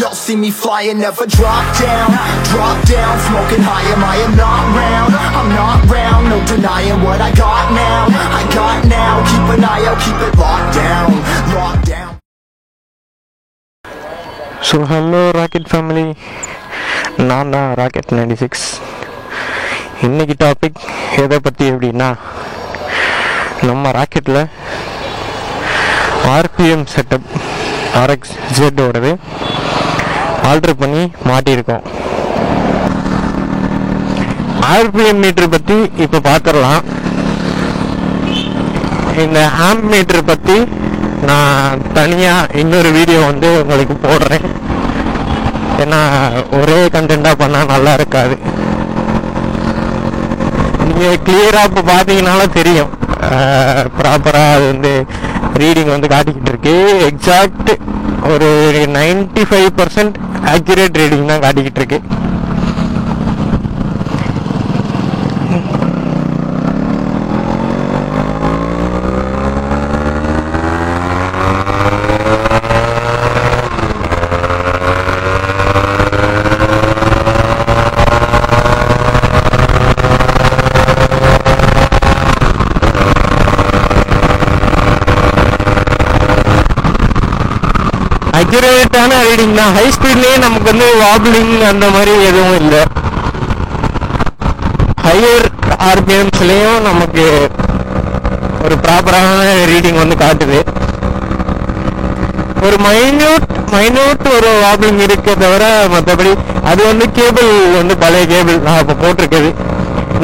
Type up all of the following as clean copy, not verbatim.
Y'all see me flying, never drop down. Drop down, smoking high, I am not round. I'm not round, no denying what I got now. I got now, keep an eye out, keep it locked down. Locked down. So hello Rocket family, நான் தான் rocket 96. இன்னைக்கு topic எதை பற்றி எப்படின்னா, நம்ம ராக்கெட்டில் RPM setup RX-Z alter பண்ணி மாட்டியிருக்கோம். RPM metre பற்றி இப்போ பார்த்துடலாம். இந்த ஆம்ப் மீட்டர் பற்றி நான் தனியாக இன்னொரு வீடியோ வந்து உங்களுக்கு போடுறேன். ஏன்னா ஒரே கண்டென்ட்டாக பண்ணால் நல்லா இருக்காது. நீங்கள் கிளியராக இப்போ பார்த்தீங்கனாலும் தெரியும், ப்ராப்பராக அது வந்து ரீடிங் வந்து காட்டிக்கிட்டு இருக்கு. எக்ஸாக்ட் ஒரு 95% ஆக்யூரேட் ரீடிங் தான் காட்டிக்கிட்டு இருக்கு. அக்யூரேட்டான ரீடிங் தான். ஹை ஸ்பீட்லேயே நமக்கு வந்து வாப்ளிங் அந்த மாதிரி எதுவும் இல்லை. ஹையர் ஆர்பிஎம்ஸ்லேயும் நமக்கு ஒரு ப்ராப்பரான ரீடிங் வந்து காட்டுது. ஒரு மைன்யூட் ஒரு வாப்ளிங் இருக்க தவிர மற்றபடி அது வந்து கேபிள் வந்து பழைய கேபிள் நான் இப்போ போட்டிருக்குது.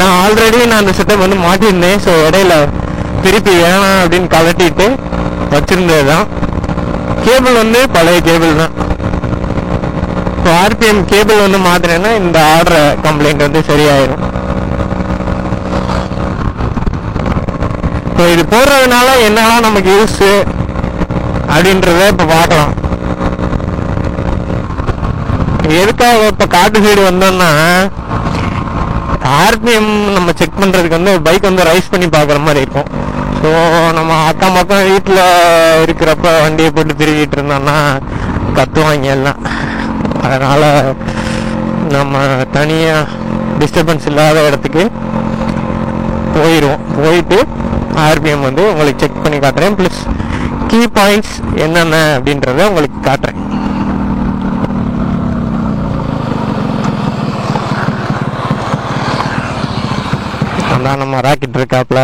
நான் ஆல்ரெடி அந்த செட்டப் வந்து மாட்டியிருந்தேன். ஸோ இடையில திருப்பி வேணாம் அப்படின்னு கலட்டிட்டு வச்சுருந்தது தான். கேபிள் வந்து பழைய கேபிள் தான். இப்போ ஆர்பிஎம் கேபிள் வந்து மாத்திரேன்னா இந்த ஆர்டர் கம்ப்ளைண்ட் வந்து சரியாயிடும். இப்போ இது போடுறதுனால என்னெல்லாம் நமக்கு யூஸ் அப்படின்றத இப்போ பார்க்கலாம். எதுக்காக இப்போ காட்டு சைடு வந்தோம்னா, ஆர்பிஎம் நம்ம செக் பண்ணுறதுக்கு வந்து பைக் வந்து ரைஸ் பண்ணி பார்க்குற மாதிரி இருக்கும். ஸோ நம்ம அக்கம் பக்கம் வீட்டில் இருக்கிறப்ப வண்டியை போட்டு திருவிட்டு இருந்தோம்னா கத்துவாங்க எல்லாம். அதனால் நம்ம தனியாக டிஸ்டர்பன்ஸ் இல்லாத இடத்துக்கு போயிட்டு ஆர்பிஎம் வந்து உங்களுக்கு செக் பண்ணி காட்டுறேன். ப்ளஸ் கீ பாயிண்ட்ஸ் என்னென்ன அப்படின்றத உங்களுக்கு காட்டுறேன். அதான் நம்ம ராக்கெட் இருக்காப்புல.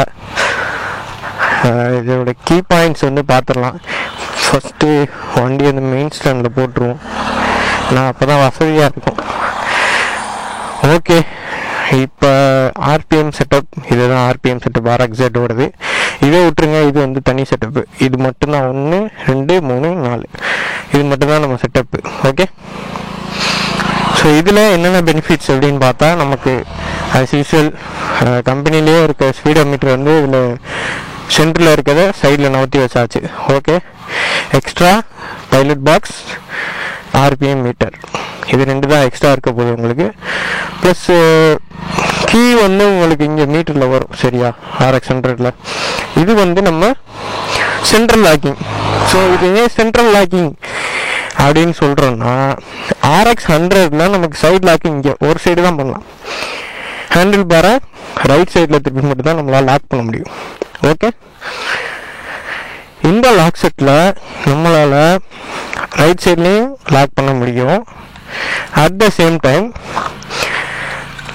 இதோட கீ பாயிண்ட்ஸ் வந்து பார்த்துடலாம். ஃபஸ்ட்டு வண்டி வந்து மெயின் ஸ்டாண்டில் போட்டுருவோம். நான் அப்போ தான் வசதியாக இருக்கும். ஓகே, இப்போ ஆர்பிஎம் செட்டப் இதுதான். ஆர்பிஎம் செட்டப் RX-Z இதை விட்டுருங்க, இது வந்து தனி செட்டப்பு. இது மட்டும்தான் 1 2 3 4 இது மட்டும்தான் நம்ம செட்டப்பு. ஓகே, ஸோ இதில் என்னென்ன பெனிஃபிட்ஸ் அப்படின்னு பார்த்தா, நமக்கு ஆஸ் யூஸ்வல் கம்பெனிலேயே இருக்க ஸ்பீடோமீட்டர் வந்து இதில் சென்டரில் இருக்கிறத சைடில் நவுத்தி வச்சாச்சு. Okay, extra pilot box, RPM metre, இது 2 தான் எக்ஸ்ட்ரா இருக்க போகுது உங்களுக்கு. ப்ளஸ் கீ வந்து உங்களுக்கு இங்கே மீட்டரில் வரும். சரியா, RX-100 இது வந்து நம்ம சென்ட்ரல் லாக்கிங். ஸோ இது ஏன் சென்ட்ரல் லாக்கிங் அப்படின்னு சொல்கிறோன்னா, RX-100 நமக்கு சைடு லாக்கிங் இங்கே ஒரு சைடு தான் பண்ணலாம். ஹேண்டில் பாரை ரைட் சைடில் திருப்பி மட்டும் தான் நம்மளால் லாக் பண்ண முடியும். ஓகே, இந்த லாக் செட்டில் நம்மளால் ரைட் சைட்லேயும் லாக் பண்ண முடியும். At the same time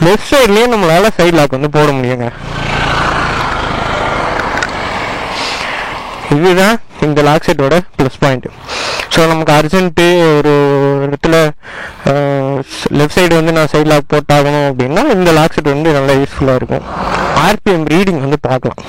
left சைட்லேயும் நம்மளால் சைட் லாக் வந்து போட முடியுங்க. இதுதான் இந்த லாக் செட்டோட ப்ளஸ் பாயிண்ட். ஸோ நமக்கு அர்ஜென்ட்டு ஒரு இடத்துல லெஃப்ட் சைடு வந்து நான் சைட் லாக் போட்டாகணும் அப்படின்னா இந்த லாக் செட் வந்து நல்லா யூஸ்ஃபுல்லாக இருக்கும். ஆர்பிஎம் ரீடிங் வந்து பார்க்கலாம்.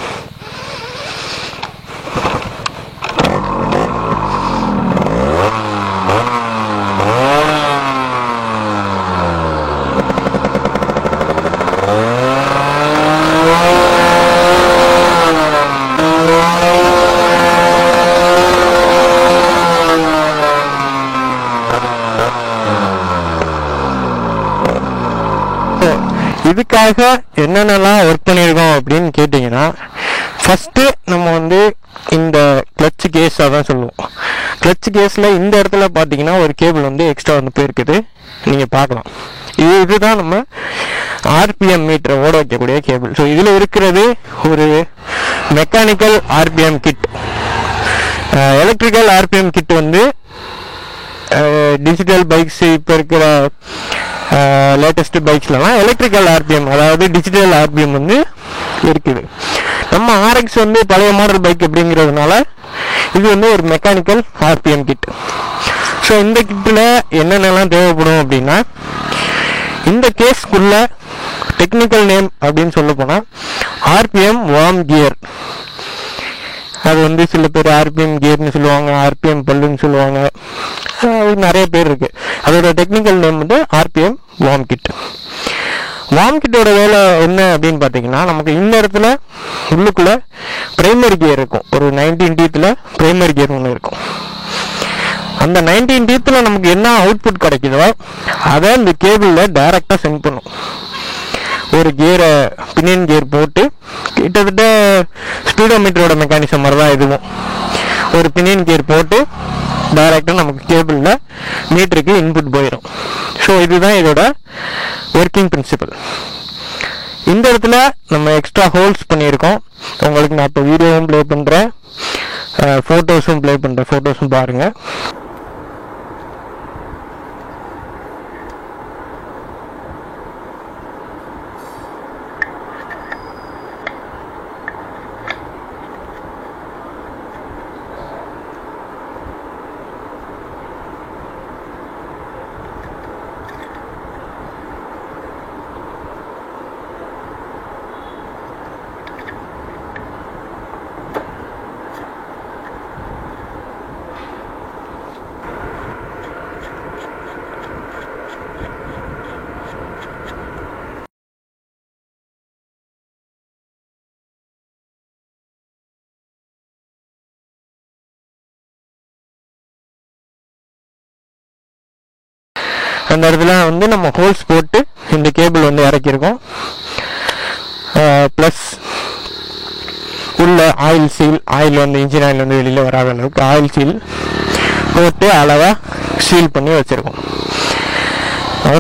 இதுக்காக என்னென்னலாம் ஒர்க் பண்ணியிருக்கோம் அப்படின்னு கேட்டிங்கன்னா, ஃபஸ்ட்டு நம்ம வந்து இந்த கிளச் கேஸாக தான் சொல்லுவோம். கிளச் கேஸில் இந்த இடத்துல பார்த்தீங்கன்னா ஒரு கேபிள் வந்து எக்ஸ்ட்ரா வந்து போயிருக்குது, நீங்கள் பார்க்கலாம். இதுதான் நம்ம ஆர்பிஎம் மீட்டரை ஓட வைக்கக்கூடிய கேபிள். ஸோ இதில் இருக்கிறது ஒரு mechanical RPM kit. Electrical RPM kit வந்து டிஜிட்டல் பைக்ஸ் இப்போ இருக்கிற லேட்டஸ்ட் பைக்ஸ்லாம் எலக்ட்ரிக்கல் ஆர்பிஎம், அதாவது டிஜிட்டல் ஆர்பிஎம் வந்து இருக்குது. நம்ம ஆர்எக்ஸ் வந்து பழைய மாடல் பைக் அப்படிங்கிறதுனால இது வந்து ஒரு மெக்கானிக்கல் ஆர்பிஎம் கிட். ஸோ இந்த கிட்டில் என்னென்னலாம் தேவைப்படும் அப்படின்னா, இந்த கேஸ்க்குள்ள டெக்னிக்கல் நேம் அப்படின்னு சொல்ல போனால் ஆர்பிஎம் வார்ம் கியர். அது வந்து சில பேர் ஆர்பிஎம் கியர்னு சொல்லுவாங்க, ஆர்பிஎம் பல்லுன்னு சொல்லுவாங்க, நிறைய பேர் இருக்கு. அதோட டெக்னிக்கல் நேம் வந்து ஆர்பிஎம் வார்ம் கிட். வார்ம் கிட்டோட வேலை என்ன அப்படின்னு பார்த்தீங்கன்னா, நமக்கு இந்த இடத்துல உள்ளுக்குள்ள பிரைமரி கியர் இருக்கும். ஒரு 19 டீத்தில் பிரைமரி கியர் ஒன்று இருக்கும். அந்த 19 டீத்தில் நமக்கு என்ன அவுட்புட் கிடைக்குதோ அதை இந்த கேபிளில் டைரெக்டாக சென்ட் பண்ணும். ஒரு கியரை பினியன் கியர் போட்டு, கிட்டத்தட்ட ஸ்பீடோமீட்டரோட மெக்கானிசம் மாதிரி தான் இதுவும். ஒரு பினியன் கியர் போட்டு டைரெக்டாக நமக்கு கேபிளில் மீட்டருக்கு இன்புட் போயிடும். ஸோ இதுதான் இதோட ஒர்க்கிங் பிரின்சிபல். இந்த இடத்துல நம்ம எக்ஸ்ட்ரா ஹோல்ஸ் பண்ணியிருக்கோம். உங்களுக்கு நான் இப்போ வீடியோவும் ப்ளே பண்ணுறேன், ஃபோட்டோஸும் ப்ளே பண்ணுறேன். ஃபோட்டோஸும் பாருங்கள். அந்த இடத்துல வந்து நம்ம ஹோல்ஸ் போட்டு இந்த கேபிள் வந்து இறக்கியிருக்கோம். ப்ளஸ் உள்ள ஆயில் சீல், ஆயில் வந்து இன்ஜின் ஆயில் வந்து வெளியில் வராத அளவுக்கு ஆயில் சீல் போட்டு அளவாக சீல் பண்ணி வச்சுருக்கோம்.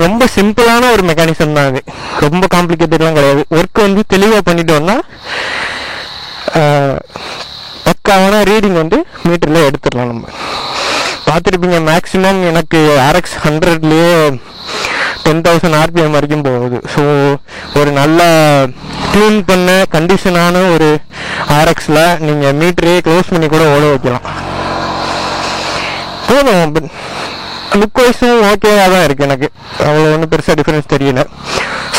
ரொம்ப சிம்பிளான ஒரு மெக்கானிசம் தான் அது, ரொம்ப காம்ப்ளிகேட்டட்லாம் கிடையாது. ஒர்க் வந்து தெளிவாக பண்ணிட்டோம்னா பக்காவான ரீடிங் வந்து மீட்டரில் எடுத்துடலாம். நம்ம பார்த்துருப்பீங்க, மேக்ஸிமம் எனக்கு RX 100லேயே 10,000 RPM வரைக்கும் போகுது. ஸோ ஒரு நல்ல க்ளீன் பண்ண கண்டிஷனான ஒரு RXல நீங்கள் மீட்டரே க்ளோஸ் பண்ணி கூட ஓட வைக்கலாம். போதும். லுக் வைஸும் ஓகேவாக தான் இருக்குது. எனக்கு அவ்வளோ ஒன்றும் பெருசாக டிஃப்ரென்ஸ் தெரியல.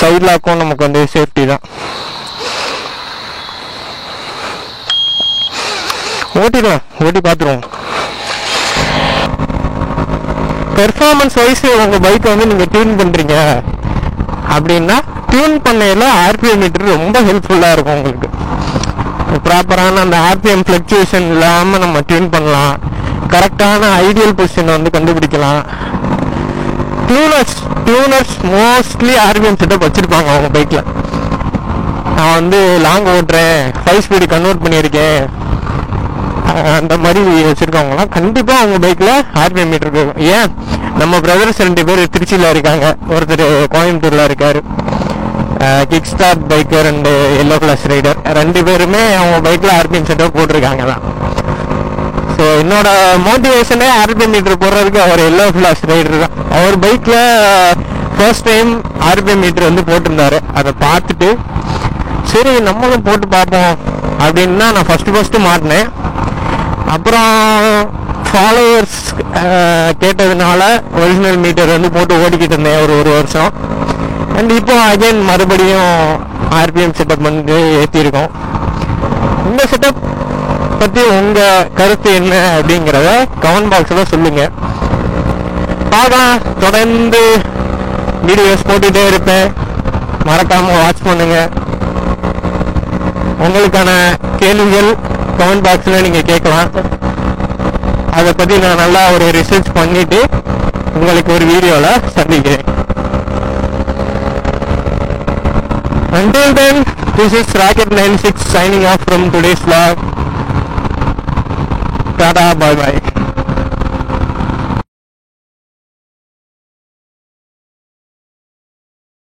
சைட் லாக்கும் நமக்கு வந்து சேஃப்டி தான். ஓட்டிடலாம், ஓட்டி பார்த்துருவோம். பெர்ஃபார்மன்ஸ் வைஸ் உங்கள் பைக்கை வந்து நீங்கள் டியூன் பண்ணுறீங்க அப்படின்னா, டியூன் பண்ணையில் ஆர்பிஎம் மீட்டர் ரொம்ப ஹெல்ப்ஃபுல்லாக இருக்கும். உங்களுக்கு ப்ராப்பரான அந்த ஆர்பிஎம் ஃப்ளக்சுவேஷன் இல்லாமல் நம்ம டியூன் பண்ணலாம். கரெக்டான ஐடியல் பொசிஷனை வந்து கண்டுபிடிக்கலாம். டியூனர்ஸ் மோஸ்ட்லி ஆர்பிஎம் செட்டப் வச்சுருப்பாங்க அவங்க பைக்கில். நான் வந்து லாங் ஓட்டுறேன், 5 ஸ்பீடு கன்வெர்ட் பண்ணியிருக்கேன், அந்த மாதிரி வச்சுருக்கவங்களாம் கண்டிப்பாக அவங்க பைக்கில் ஆர்பிஎம் மீட்டர் இருக்கும். ஏன், நம்ம பிரதர்ஸ் 2 பேர் திருச்சியில் இருக்காங்க, ஒருத்தர் கோயம்புத்தூரில் இருக்கார். Kick start biker and yellow glass rider 2 பேருமே அவங்க பைக்கில் ஆர்பிஎம் செட்டப் போட்டிருக்காங்க தான். ஸோ என்னோட மோட்டிவேஷனே ஆர்பிஎம் மீட்டர் போடுறதுக்கு அவர் எல்லோ கிளாஸ் ரைடர் தான். அவர் பைக்கில் ஃபர்ஸ்ட் டைம் ஆர்பிஎம் மீட்டர் வந்து போட்டிருந்தாரு. அதை பார்த்துட்டு சரி நம்மளும் போட்டு பார்ப்போம் அப்படின்னு தான் நான் ஃபஸ்ட்டு மாட்டினேன். அப்புறம் ஃபாலோவர்ஸ் கேட்டதுனால ஒரிஜினல் மீட்டர் வந்து போட்டு ஓடிக்கிட்டு இருந்தேன் ஒரு வருஷம். அண்ட் இப்போ அகைன் மறுபடியும் ஆர்பிஎம் செட்டப் வந்து ஏற்றிருக்கோம். இந்த செட்டப் பற்றி உங்கள் கருத்து என்ன அப்படிங்கிறத கமெண்ட் பாக்ஸில் சொல்லுங்கள். பார்க்கலாம், தொடர்ந்து வீடியோஸ் போட்டுகிட்டே இருப்பேன், மறக்காமல் வாட்ச் பண்ணுங்கள். உங்களுக்கான கேள்விகள் கமெண்ட் பாக்ஸில் நீங்கள் கேட்கலாம். அதை பற்றி நான் நல்லா ஒரு ரிசர்ச் பண்ணிவிட்டு உங்களுக்கு ஒரு வீடியோவில் சந்திக்கிறேன். Until then, this is Rocket96 signing off from today's vlog. Tata bye bye.